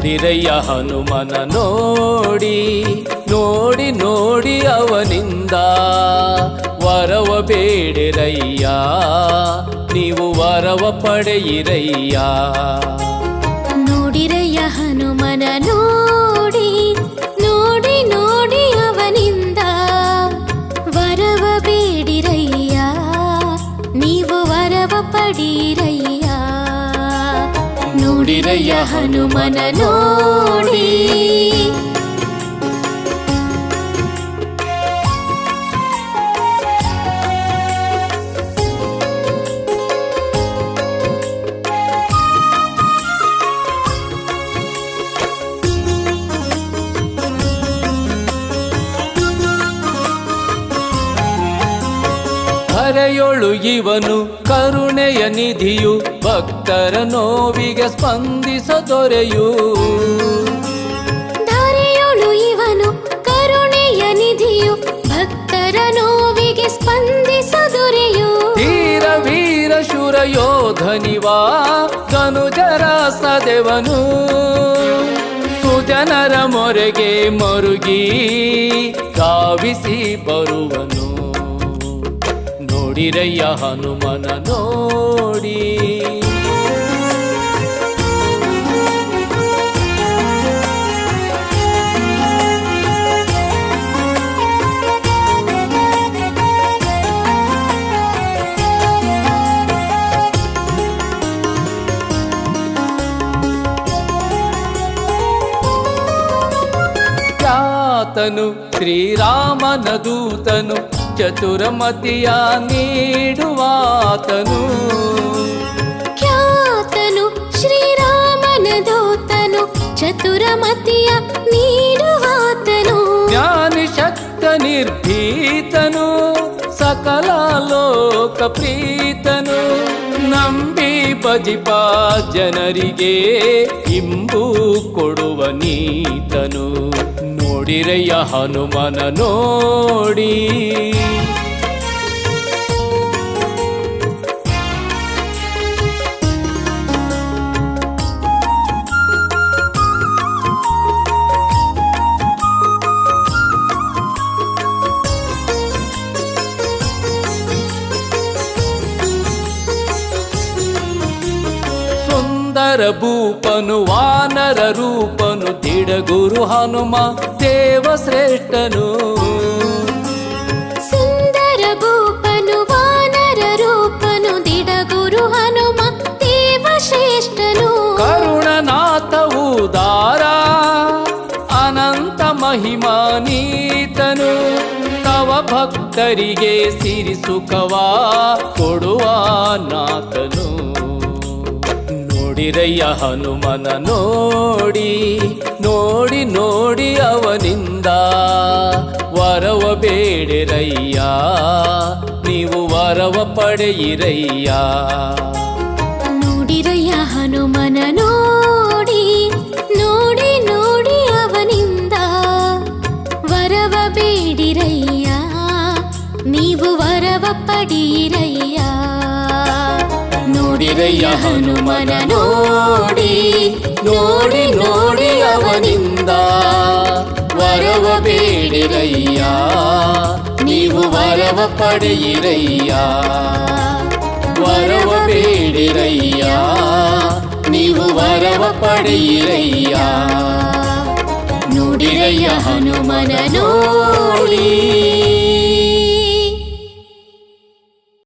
ನೋಡಿರಯ್ಯ ಹನುಮನ ನೋಡಿ ನೋಡಿ ನೋಡಿ ಅವನಿಂದ ವರವ ಬೇಡಿರಯ್ಯ, ನೀವು ವರವ ಪಡೆಯಿರಯ್ಯ. ನೋಡಿರಯ್ಯ ಹನುಮನ ನೋಡಿ ನೋಡಿ ನೋಡಿ ಅವನಿಂದ ವರವ ಬೇಡಿರಯ್ಯ, ನೀವು ವರವ ಪಡೀರಯ್ಯ. ನೋಡಿರಯ್ಯ ಹನುಮನ ನೋಡಿ. ಧರೆಯೊಳು ಇವನು ಕರುಣೆಯ ನಿಧಿಯು, ಭಕ್ತರ ನೋವಿಗೆ ಸ್ಪಂದಿಸ ದೊರೆಯು. ಧರೆಯೊಳು ಇವನು ಕರುಣೆಯ ನಿಧಿಯು, ಭಕ್ತರ ನೋವಿಗೆ ಸ್ಪಂದಿಸ ದೊರೆಯು. ಧೀರ ವೀರ ಶೂರ ಯೋಧನಿವಾ ಧನುಜರ ಸದೆವನು, ಸುಜನರ ಮೊರೆಗೆ ಮರುಗಿ ಧಾವಿಸಿ ಬರುವನು. ನೋಡಿರಯ್ಯ ಹನುಮನ ನೋಡಿ. ಖ್ಯಾತನು ಶ್ರೀರಾಮನ ದೂತನು, ಚತುರಮತಿಯ ನೀಡುವಾತನು. ಖ್ಯಾತನು ಶ್ರೀರಾಮನ ದೂತನು, ಚತುರಮತಿಯ ನೀಡುವಾತನು. ಜ್ಞಾನಿ ಶಕ್ತ ನಿರ್ಭೀತನು, ಸಕಲ ಲೋಕ ಪ್ರೀತನು. ನಂಬಿ ಭಜಿಪ ಜನರಿಗೆ ಇಂಬು ಕೊಡುವ ನೀತನು. ನೋಡಿರಯ್ಯ ಹನುಮನ ನೋಡಿ. ಸುಂದರ ಭೂಪನು ವಾನರ ರೂಪನು, ದಿಡಗುರು ಹನುಮ ದೇವ ಶ್ರೇಷ್ಠನು. ಸುಂದರ ಭೂಪನು ವಾನರ ರೂಪನು, ದಿಡಗುರು ಹನುಮ ದೇವ ಶ್ರೇಷ್ಠನು. ಕರುಣನಾಥ ಉದಾರ ಅನಂತ ಮಹಿಮಾನೀತನು, ತವ ಭಕ್ತರಿಗೆ ಸಿರಿ ಸುಖವಾ ಕೊಡುವ ನಾಥನು. ನೋಡಿರಯ್ಯ ಹನುಮನ ನೋಡಿ ನೋಡಿ ನೋಡಿ ಅವನಿಂದ ವರವ ಬೇಡಿರಯ್ಯ, ನೀವು ವರವ ಪಡೆಯಿರಯ್ಯ. ನೋಡಿರಯ್ಯ ಹನುಮನ ನೋಡಿ ನೋಡಿ ನೋಡಿ ಅವನಿಂದ ವರವ ಬೇಡಿರಯ್ಯ, ನೀವು ವರವ ಪಡೀರಯ್ಯ. ನೋಡಿರಯ್ಯ ಹನುಮನ ನೋಡಿ ನೋಡಿ ನೋಡಿ ಅವನಿಂದ ವರವ ಬೇಡಿರಯ್ಯ, ನೀವು ವರವ ಪಡೆಯಿರಯ್ಯ. ವರವ ಬೇಡಿರಯ್ಯ, ನೀವು ವರವ ಪಡೆಯಿರಯ್ಯ. ನೋಡಿರಯ್ಯ ಹನುಮನ ನೋಡಿ.